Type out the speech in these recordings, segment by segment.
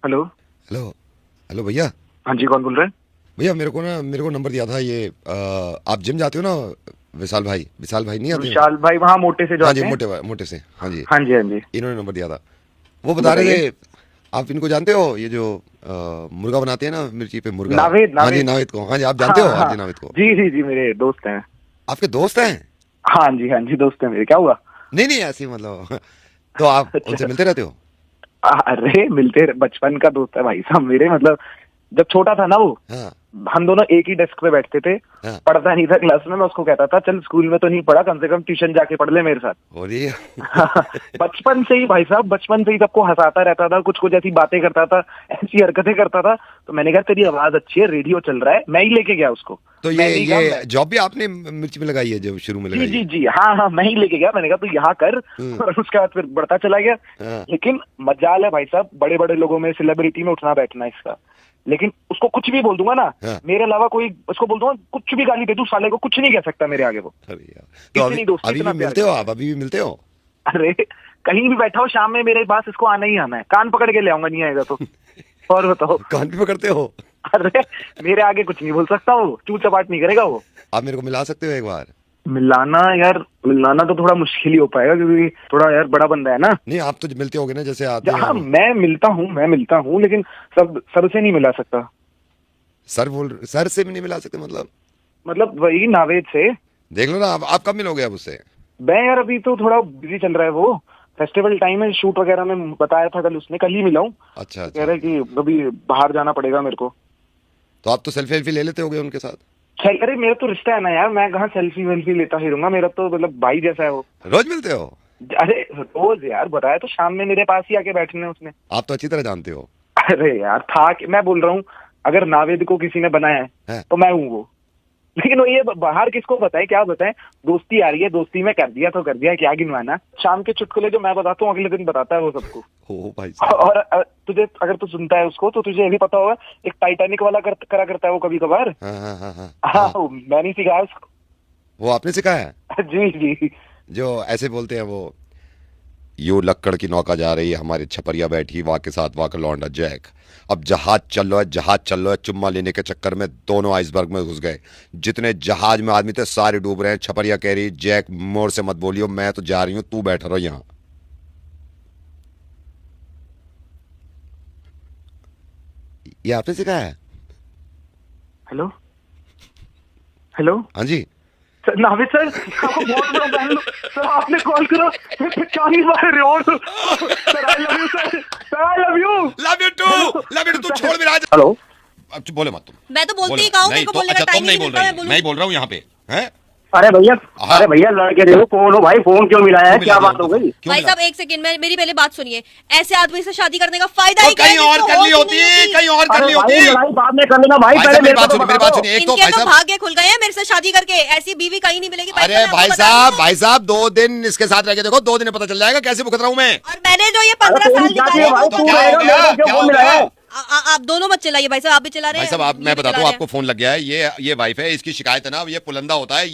Hello. Hello. Hello भैया। हाँ जी, कौन बोल रहे हैं? भैया मेरे को नंबर दिया था ये आप जिम जाते हो ना? विशाल भाई नहीं आते हैं? विशाल भाई वहाँ मोटे से जो हाँ जी, आते हैं। मोटे से। हाँ जी, हाँ जी, हाँ जी। इन्होंने नंबर दिया था। वो बता रहे बताइए। थे आप इनको जानते हो, ये जो मुर्गा बनाते हैं ना, मिर्ची पे मुर्गा। नावेद, हाँ जी, नावेद। नावेद को। हाँ जी, आप जानते हाँ हो हाँ। आरजे नावेद को? जी जी जी, मेरे दोस्त हैं। आपके दोस्त हैं? हाँ जी, हाँ जी, दोस्त हैं मेरे। क्या हुआ? नहीं नहीं, ऐसे ही मतलब तो आप उनसे अच्छा। मिलते रहते हो? अरे मिलते, बचपन का दोस्त है भाई साहब मेरे। मतलब जब छोटा था ना वो, हाँ हम दोनों एक ही डेस्क पे बैठते थे। हाँ। पढ़ता नहीं था क्लास में, मैं उसको कहता था चल स्कूल में तो नहीं पढ़ा, कम से कम ट्यूशन जाके पढ़ ले मेरे साथ। और ये बचपन से ही भाई साहब, बचपन से ही सबको हंसाता रहता था, कुछ कुछ ऐसी बातें करता था, ऐसी हरकतें करता था। तो मैंने कहा तेरी आवाज अच्छी है, रेडियो चल रहा है, मैं ही लेके गया उसको। तो मैंने ही कहा ये जॉब भी आपने मिर्ची में लगाई है, जब शुरू में जी लगाई जी है? जी, हाँ हाँ, मैं ही लेके गया। मैंने कहा तू यहाँ कर। और उसके बाद फिर बढ़ता चला गया। हाँ। लेकिन मजाल है भाई साहब, बड़े बड़े लोगों में, सेलिब्रिटी में उठना बैठना इसका। लेकिन उसको कुछ भी बोल दूंगा ना, हाँ। मेरे अलावा कोई उसको बोल दूंगा, कुछ भी गाली दे दूं साले को, कुछ नहीं कह सकता मेरे आगे वो। अरे यार, तो इतनी दोस्ती, अभी इतना भी प्यार मिलते हो करता है। आप? अभी भी मिलते हो? अरे कहीं भी बैठा हो शाम में मेरे पास, इसको आना ही आना है। कान पकड़ के ले आऊंगा, नहीं आएगा तो। और बताओ। कान पे पकड़ते हो? अरे मेरे आगे कुछ नहीं बोल सकता वो, चूत चपाट नहीं करेगा वो। आप मेरे को मिला सकते हो एक बार? मिलाना यार, मिलाना तो थोड़ा मुश्किल ही हो पाएगा, क्योंकि थोड़ा यार बड़ा बंदा है ना। नहीं, आप तो मिलते होगे ना, जैसे आते हाँ, हैं। मैं मिलता हूँ, लेकिन सबसे नहीं मिला सकता। सर से भी नहीं मिला सकते मतलब वही नावेद से। देख लो ना, आप कब मिलोगे अब उससे? मैं यार अभी तो थोड़ा बिजी चल रहा है वो, फेस्टिवल टाइम है, शूट वगैरह में बताया था कल उसने, कल ही मिला हूँ। अच्छा कह रहा है अच्छा। कि अभी बाहर जाना पड़ेगा मेरे को। तो आप तो सेल्फी वेल्फी ले लेते होगे उनके साथ? अरे मेरा तो रिश्ता है ना यार, मैं कहाँ सेल्फी वेल्फी लेता ही रहूंगा, मेरा तो मतलब भाई जैसा है वो। रोज मिलते हो? अरे रोज यार, बताया तो शाम में मेरे पास ही आके बैठने उसने। आप तो अच्छी तरह जानते हो। अरे यार था कि मैं बोल रहा हूँ, अगर नावेद को किसी ने बनाया है? है तो मैं हूँ वो। लेकिन वो ये बाहर किसको बताए, क्या बताएं? दोस्ती आ रही है, दोस्ती में कर दिया तो कर दिया, क्या गिनवाना। शाम के चुटकुले जो मैं बताता हूँ अगले दिन बताता है वो सबको। हो भाई साहब। और तुझे, अगर तू सुनता है उसको तो तुझे ये भी पता होगा, एक टाइटैनिक वाला करा करता है वो कभी कभार। हाँ हाँ हाँ हाँ हाँ, हाँ। मैंने सिखाया उसको। वो आपने सिखाया है? जी जी। जो ऐसे बोलते हैं वो, यो लक्कड़ की नौका जा रही है, हमारे छपरिया बैठी वाह के साथ वाह का लौंडा जैक। अब जहाज चल रहा है, जहाज चल रहा है, चुम्मा लेने के चक्कर में दोनों आइसबर्ग में घुस गए। जितने जहाज में आदमी थे सारे डूब रहे हैं। छपरिया कह रही जैक मोर से मत बोलियो, मैं तो जा रही हूं, तू बैठा रहो यहाँ। ये आपने सिखाया है? Hello hello. हाँ जी। सर नाविद सर, आपको बहुत बड़ा फैन हूं। सर आपने कॉल करो, 40 बार reward. Sir I love you sir, sir I love you. Love you too, love you too. छोड़ मेरा। हेलो। अब बोले मत तुम। मैं तो बोलती बोलो। ही कहूँ, नहीं मेरे को तो बोलने का अच्छा, टाइम तुम ही नहीं नहीं बोल मिलता, मैं रही, बोलूं। मैं ही बोल रहा हूँ यहाँ पे। हैं? अरे भैया, हाँ। अरे भैया लड़के देखो कौन हो भाई, फोन क्यों मिलाया है, क्यों क्या मिला बात दिया हो गई? क्यों भाई मिला? साहब एक सेकंड में मेरी पहले बात सुनिए। ऐसे आदमी से शादी करने का फायदा तो ही क्या है? कहीं और जिसको कर ली होश होती, नहीं होती। कहीं और कर अरे ली भाई होती। लड़ाई बाद में कर लेना भाई, भाई पहले साहब, मेरे को मेरी तो बात बता दो। सुनिए। एक तो इनके भाई तो साहब, भाग्य खुल गए हैं मेरे से शादी करके, ऐसी बीवी कहीं नहीं मिलेगी। अरे भाई साहब 2 दिन इसके साथ रह के देखो, 2 दिन में पता चल जाएगा कैसे भुगत रहा हूँ मैं। और मैंने जो ये अरे 15 कोई साल क्या निकाले किया हैं, भाई, वो तू क्या 15 हो रहेगा, गया? मेरे को क्यों क्या फोन हो मिलाया गया? है? आप दोनों मत चलाइए भाई साहब, आप भी चला रहे भाई हैं। साहब, मैं ये भी बताता चला हूँ रहे आपको, फोन लग गया है। ये वाइफ है, इसकी शिकायत है ना, ये पुलंदा होता है,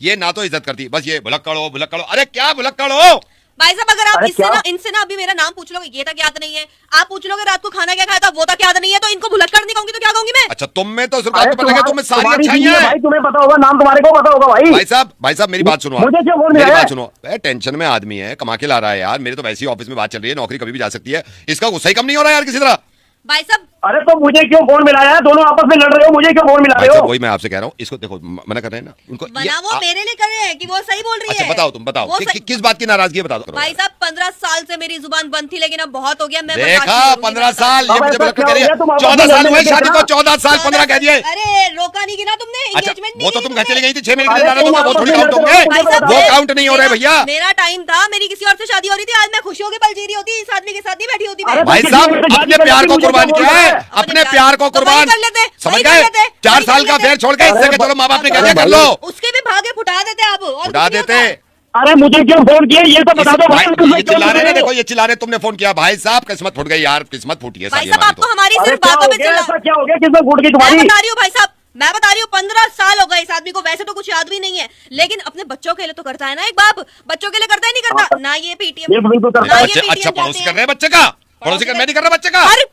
ये ना तो इज्जत करती, बस ये भुलक्कड़ हो। अरे क्या भुलक्कड़ हो? हैं। भाई साहब अगर आप अरे क्या? इनसे ना अभी मेरा नाम पूछ लोगे, ये तक याद नहीं है। आप पूछ लोगे रात को खाना क्या खाया था, वो तक याद नहीं है, तो इनको भुलक्कड़ नहीं कहूंगी तो क्या कहूंगी मैं? अच्छा, तुम में तो सिर्फ अरे आपको पता लगे, तुम में सारी तुम्हारी अच्छाई बीवी है है। भाई, तुम्हें पता होगा, नाम तुम्हारे को पता होगा भाई। भाई साहब मेरी बात सुनो। मुझे क्यों फोन मेरी मिलाया बात है? सुनो। टेंशन में आदमी है, कमा के ला रहा है यार। मेरे तो वैसे ही ऑफिस में बात चल रही है, नौकरी कभी भी जा सकती है। इसका गुस्सा ही कम नहीं हो रहा है यार किसी तरह। भाई साहब अरे तो मुझे क्यों फोन मिलाया है? दोनों आपस में लड़ रहे हो, मुझे क्यों फोन मिला भाई रहे साहब हो? वही मैं आपसे कह रहा हूँ, इसको देखो मना कर रहे हैं ना उनको। बना वो मेरे लिए कर रहे हैं कि वो सही बोल रही अच्छा है? बताओ, तुम बताओ वो किस बात की नाराजगी है, बता दो। भाई साहब 15 साल से मेरी जुबान बंद थी, लेकिन अब बहुत हो गया। मैं बर्दाश्त देखा, नहीं करूंगी, 15 मैं साल ये अब मुझे ऐसा भुलक्कड़ क्या कह रही हो है। गया? तुम आपस 14 में साल लड़ने हुए लगे शादी को, ना? 14 साल 15 कह दिए। अरे रोका नहीं गिना तुमने, अच्छा, एंगेजमेंट वो तो नहीं तुम की घर चली तुमने। गई थी 6 महीने के अरे लिए जाना, तुम तो वो आपस थोड़ी में काउंट लड़ते होंगे। रहो, भाई साहब वो काउंट नहीं हो रहे भैया। मेरा टाइम था, मेरी किसी और से शादी हो रही थी, आज मैं खुशियों के पल जी रही होती, इस आदमी के साथ नहीं बैठी होती मैं। अरे भाई किसी साहब और से शादी अपने करके प्यार को मुझे कुर्बान क्या किया बोल है, रहा है? अपने प्यार को तो वही कुर्बान कर लेते, समझ वही गए। कर लेते, 4 वही साल कर का लेते। फेर छोड़ के इससे चलो माँ बाप ने कह दिया कर लो, उसके भी भागे फुटा देते आप, और उठा कुछ नहीं देते। होता। अरे मुझे क्यों फोन किया ये तो बता दो भाई। ये चिल्ला रहे हैं, देखो ये चिल्ला रहे, तुमने फोन किया। भाई साहब किस्मत फूट गई यार, किस्मत फूटी है भाई सारी साहब हमारी आपको तो। हमारी अरे सिर्फ क्या बातों हो में गया? चिल्ला, ऐसा क्या हो गया? किसमें फूट गई मैं तुम्हारी? बता रही हूँ भाई साहब, मैं बता रही हूँ 15 साल हो गए इस आदमी को। वैसे तो कुछ याद भी नहीं है, लेकिन अपने बच्चों के लिए तो करता है ना एक बाप। बच्चों के लिए करता है नहीं करता? ना ये पीटीएम, बिल्कुल करता ना है। ये बच्चे पीटीएम अच्छा जाते पड़ोसी कर हैं। रहे हैं बच्चे का। पड़ोसी का मैं नहीं कर रहा बच्चे का। हर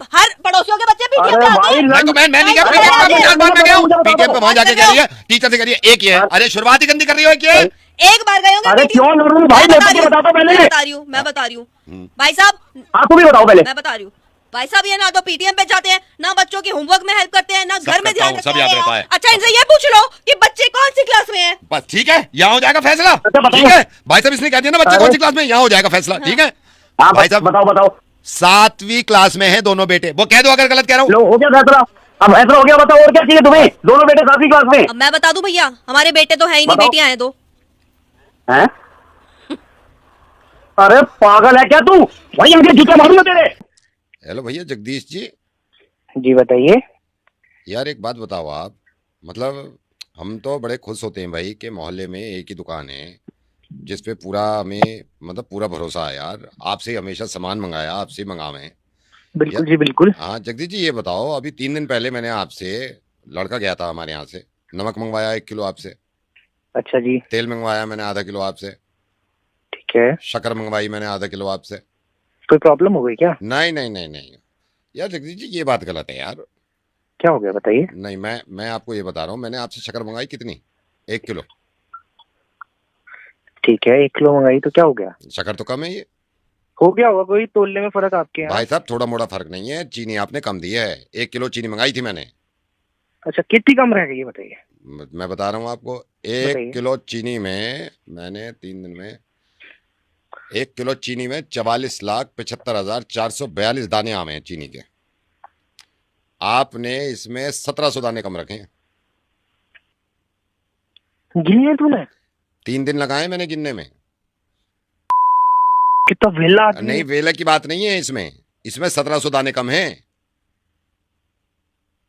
पड़ोसियों के बच्चे पीटीएम अरे पे आते भाई हैं। मैं नहीं गया, अरे पीटीएम पे अरे 50 बार मैं गया हूँ। मुझे बताओ, पीटीएम पे वहां जाके कह रही है, टीचर से कह रही है एक ही है। अरे शुरुआत ही गंदी कर रही हो, एक ही है। एक बार गए होंगे अरे PTM? क्यों लड़ रही हूँ भाई, मैं मैं तुझे बताता हूँ पहले। मैं बता रही हूँ भाई साहब, आपको भी बताओ पहले। मैं बता रही हूँ भाई साहब, ये ना तो पीटीएम पे जाते हैं, ना बच्चों की होमवर्क में हेल्प करते हैं, ना घर में ध्यान करता हूँ, सब रखते याद हैं। रहता है। अच्छा इनसे ये पूछ लो कि बच्चे कौन सी क्लास में हैं? बस ठीक है, यहाँ हो जाएगा फैसला। बताओ। ठीक है भाई साहब, इसने कह दिया ना बच्चे अरे। कौन सी क्लास में, यहाँ हो जाएगा फैसला। ठीक है हाँ भाई साहब, बताओ बताओ। 7वीं क्लास में है दोनों बेटे। वो कह दो अगर गलत कह रहा हूँ। लो हो गया फैसला, अब फैसला हो गया, बताओ और क्या चाहिए तुम्हें? दोनों बेटे 7वीं क्लास में अब मैं बता दूं भैया, हमारे बेटे तो है ही नहीं, बताओ। बेटियां हैं दो। हैं? अरे पागल है क्या तू? वही आगे जूते मारूंगा तेरे। हेलो भैया जगदीश जी, जी बताइए। यार एक बात बताओ आप, मतलब हम तो बड़े खुश होते हैं भाई कि मोहल्ले में एक ही दुकान है जिस पे पूरा हमें मतलब पूरा भरोसा है यार। आपसे ही हमेशा सामान मंगाया, आपसे ही मंगावे। बिल्कुल जी बिल्कुल। हाँ जगदीश जी, ये बताओ, अभी 3 दिन पहले मैंने आपसे, लड़का गया था हमारे यहाँ से, नमक मंगवाया 1 किलो आपसे, अच्छा जी तेल मंगवाया मैंने आधा किलो आपसे, ठीक है। शक्कर मंगवाई मैंने आधा किलो आपसे। कोई प्रॉब्लम हो गई क्या? नहीं नहीं नहीं नहीं यार जगदीश जी, ये बात गलत है यार। क्या हो गया बताइए। नहीं, मैं आपको ये बता रहा हूँ, मैंने आपसे शक्कर मंगाई कितनी, 1 किलो। ठीक है 1 किलो मंगाई तो क्या हो गया? शक्कर तो कम है ये हो गया होगा कोई तोलने में फर्क आपके यहाँ। भाई साहब, थोड़ा मोड़ा फर्क नहीं है, चीनी आपने कम दी है। 1 किलो चीनी मंगाई थी मैंने। अच्छा कितनी कम रह गई ये बताइए। मैं बता रहा हूँ आपको, बताइए। 1 किलो चीनी में मैंने 3 दिन में 1 किलो चीनी में 44,75,442 दाने आमे हैं चीनी के। आपने इसमें 1700 दाने कम रखे हैं। गिनी है तूने? 3 दिन लगाए मैंने गिनने में। कितना वेला आदमी नहीं है। वेला की बात नहीं है, इसमें 1700 दाने कम हैं।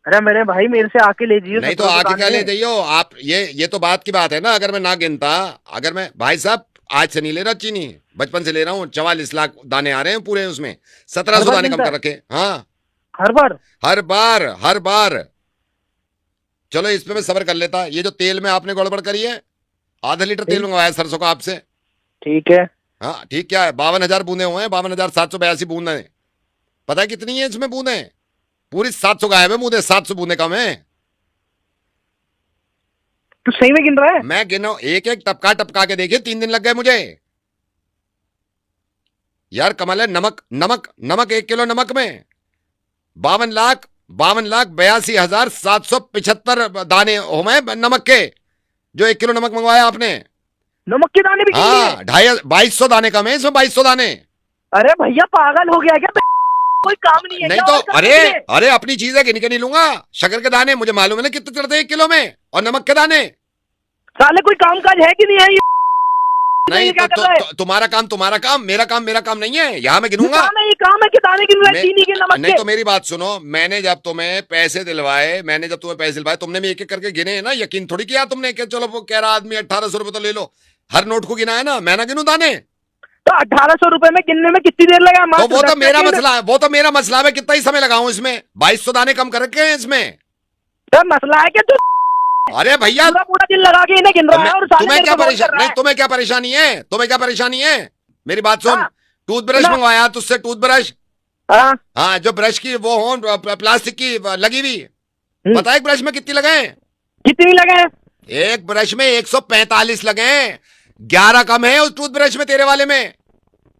अरे मेरे भाई मेरे से आके ले जाइए। नहीं तो आके क्या ले जाइयो आप, ये तो बात की बात है ना। अगर मैं ना गिनता, अगर मैं, भाई साहब आज से नहीं ले रहा चीनी, बचपन से ले रहा हूँ। 44 लाख दाने आ रहे हैं पूरे, उसमें 1700 दाने कम कर रखे। हाँ हर बार। हर बार। चलो इस पे मैं सब्र कर लेता। ये जो तेल में आपने गड़बड़ करी है, आधा लीटर तेल मंगवाया सरसों का आपसे। ठीक है। हाँ ठीक, क्या है, 52,000 बूंदे हुए हैं, 52,782 बूंदे। पता है कितनी है इसमें बूंदे? पूरी 700 गायब है बूंदे, 700 बूंदे कम है। तू सही में गिन रहा है? मैं गिनो, एक एक टपका के देखिए, 3 दिन लग गए मुझे यार। कमाल है। नमक 1 किलो नमक में 52,82,775 दाने हुए नमक के, जो 1 किलो नमक मंगवाया आपने। नमक के दाने भी गिन लिए? हाँ 2200 दाने कम है इसमें, 2200 दाने। अरे भैया पागल हो गया क्या? कोई काम नहीं है नहीं क्या तो और करने के लिए? अरे अपनी चीज है, गिन के नहीं लूंगा। शक्कर के दाने मुझे मालूम है ना कितने चढ़ते हैं 1 किलो में, और नमक के दाने। साले कोई काम काज है कि नहीं है ये? नहीं क्या कर रहा है? तुम्हारा काम, मेरा काम नहीं है। यहाँ मैं गिनूंगा। ये काम है कि दाने गिन रहा है चीनी के नमक नहीं के? तो मेरी बात सुनो, मैंने जब तुम्हें पैसे दिलवाए, तुमने भी एक एक करके गिने हैं ना। यकीन थोड़ी किया तुमने कि चलो वो कह रहा आदमी 1800 रुपए तो ले लो। हर नोट को गिना है ना, मैं ना गिनूं दाने? तो 1800 रुपए में गिनने में कितनी देर लगा? तो वो तो मेरा मसला है, मैं कितना ही समय लगाऊं इसमें। 2200 दाने कम कर रखे हैं इसमें। तो मसला है कि तू अरे भैया पूरा दिन लगा के इन्हें गिन रहा है और साले तुम्हें मेरे क्या को फोन कर परेशानी? रहा नहीं है। तुम्हें क्या परेशानी है? मेरी बात सुन, हाँ। टूथब्रश ना। मंगवाया तुझसे, टूथब्रश। हाँ हाँ जो ब्रश की वो हो, प्लास्टिक की लगी हुई। पता है एक ब्रश में कितनी लगे हैं? कितनी लगे हैं? एक ब्रश में 145 लगे हैं। 11 कम है उस टूथब्रश में, तेरे वाले में।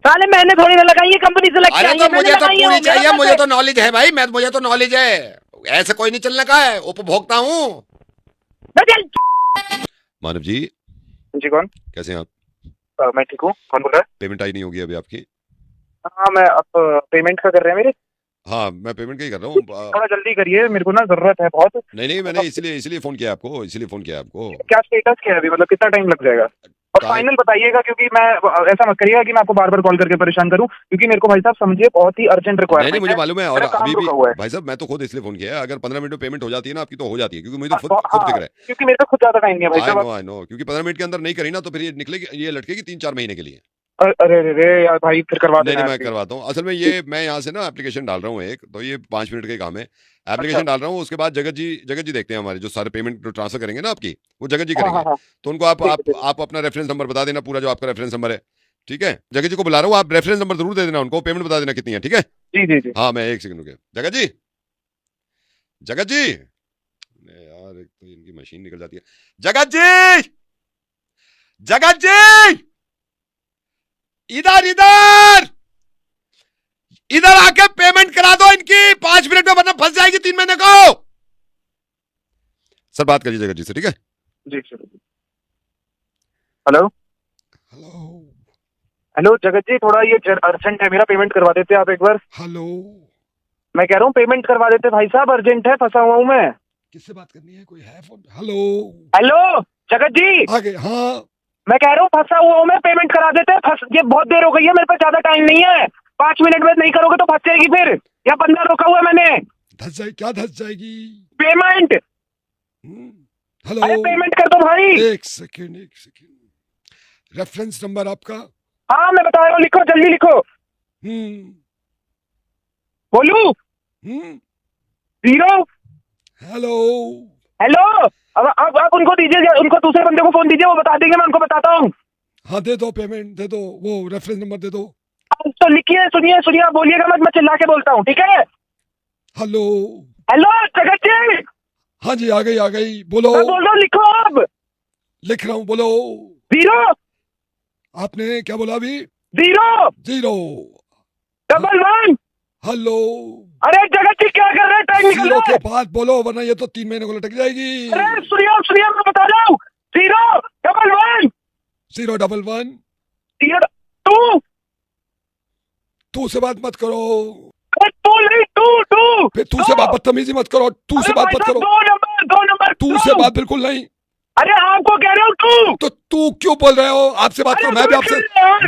साले मैंने थोड़ी ना लगाई है, कंपनी से लग अरे तो मुझे तो पूरी चाहिए, मुझे तो नॉलेज है भाई, मुझे तो नॉलेज है। ऐसे कोई नहीं चलने का है, उपभोक्ता हूँ। मानव जी, जी कौन? कैसे हैं आप? मैं ठीक हूँ। कौन बोल रहा है? पेमेंट आई नहीं होगी अभी आपकी? हाँ मैं अब पेमेंट का कर रहे हैं मेरे। हाँ मैं पेमेंट का ही कर रहा हूँ। थोड़ा जल्दी करिए, मेरे को ना जरूरत है बहुत। नहीं मैंने इसलिए फोन किया आपको, क्या स्टेटस क्या है अभी, मतलब कितना टाइम लग जाएगा? और फाइनल बताइएगा, क्योंकि मैं ऐसा मत करिएगा कि मैं आपको बार बार कॉल करके परेशान करूं, क्योंकि मेरे को भाई साहब समझिए बहुत ही अर्जेंट रिक्वायरमेंट है। मुझे मालूम है। और मेरा काम अभी भी रुका हुआ है। भाई साहब मैं तो खुद इसलिए फोन किया है, अगर 15 मिनट में पेमेंट हो जाती है ना आपकी, तो हो जाती है, क्योंकि मुझे तो खुद फिक्र है। क्योंकि मेरे को खुद ज्यादा टाइम नहीं है भाई साहब। आई नो, क्योंकि 15 मिनट के अंदर नहीं करी ना तो फिर ये निकलेगी, ये लटकेगी 3-4 महीने के लिए। अरे अरे यार भाई फिर करवा देना। नहीं मैं करवाता हूँ। असल में ये मैं यहाँ से ना एप्लीकेशन डाल रहा हूँ एक, तो ये 5 मिनट का ही काम है। एप्लीकेशन डाल रहा हूँ, उसके बाद जगत जी देखते हैं हमारे, जो सारे पेमेंट ट्रांसफर करेंगे ना आपकी, वो जगत जी करेंगे। तो उनको आप अपना रेफरेंस नंबर बता देना पूरा, जो आपका रेफरेंस नंबर है, ठीक है, जगत जी को बुला रहा हूँ, आप रेफरेंस नंबर जरूर दे देना उनको, पेमेंट बता देना कितनी है, ठीक है? जी जी जी। हाँ मैं 1 सेकंड रुके। जगत जी, जगत जी, यार एक तो इनकी मशीन निकल जाती है। जगत जी, जगत जी, इधर इधर इधर आके पेमेंट करा दो इनकी 5 मिनट में, वरना फंस जाएगी 3 महीने को। सर बात करिए जगत जी से, ठीक है? जी सर। हेलो हेलो हेलो जगत जी, थोड़ा ये अर्जेंट है मेरा, पेमेंट करवा देते आप एक बार। हेलो, मैं कह रहा हूँ पेमेंट करवा देते भाई साहब, अर्जेंट है, फंसा हुआ हूँ मैं। किससे बात करनी है? कोई है फोन? हेलो हेलो जगत जी, आगे, हाँ मैं कह रहा हूँ फंसा हुआ हूँ मैं, पेमेंट करा देते। ये बहुत देर हो गई है, मेरे पास ज्यादा टाइम नहीं है, 5 मिनट में नहीं करोगे तो फंस जाएगी फिर, या बंदा रोका हुआ है मैंने। धस जाएगी? क्या धस जाएगी? पेमेंट, हेलो, अरे पेमेंट कर दो भाई। एक सेकेंड, रेफरेंस नंबर आपका? हाँ मैं बता रहा हूँ, लिखो जल्दी लिखो। बोलू 0। हेलो हेलो, अब उनको दीजिए, उनको दूसरे बंदे को फोन दीजिए, वो बता देंगे, मैं उनको बताता हूँ। हाँ दे दो, पेमेंट दे दो, वो रेफरेंस नंबर दे दो। तो लिखिए, सुनिए सुनिए, बोलिएगा मत, मैं चिल्ला के बोलता हूँ, ठीक है? हेलो हेलो जगत जी। हाँ जी, आ गई, बोलो। मैं बोल रहा हूँ, लिखो अब। लिख रहा हूँ, बोलो। 0। आपने क्या बोला अभी? 0 0 11। हेलो, अरे जगत जी क्या कर रहे हैं, टाइम निकल 0 रहा के है। बाद बोलो, वरना ये तो 3 महीने को लटक जाएगी। अरे सुनिए सुनिए, मैं बता रहा हूँ, 0 11 0 11 2। तू से बात मत करो। अरे 2 नहीं, 2 फिर तू से बात, बदतमीजी मत करो, तू से बात मत करो। 2 नंबर तू से बात बिल्कुल नहीं। अरे आपको कह रहा हूँ 2। तो तू क्यों बोल रहे हो? आपसे बात करो, मैं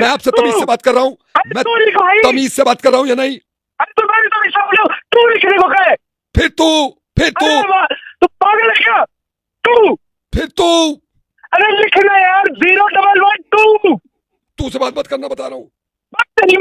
आपसे तमीज से बात कर रहा हूँ, मैं तमीज से बात कर रहा हूँ या नहीं? अरे तो मैंने तो ऐसा बोला, 2 लिखने को कहे। फिर तू तू पागल है क्या? 2। फिर तू अरे लिखना यार, 0 11 2। तू से बात मत करना, बता रहा हूँ। बात नहीं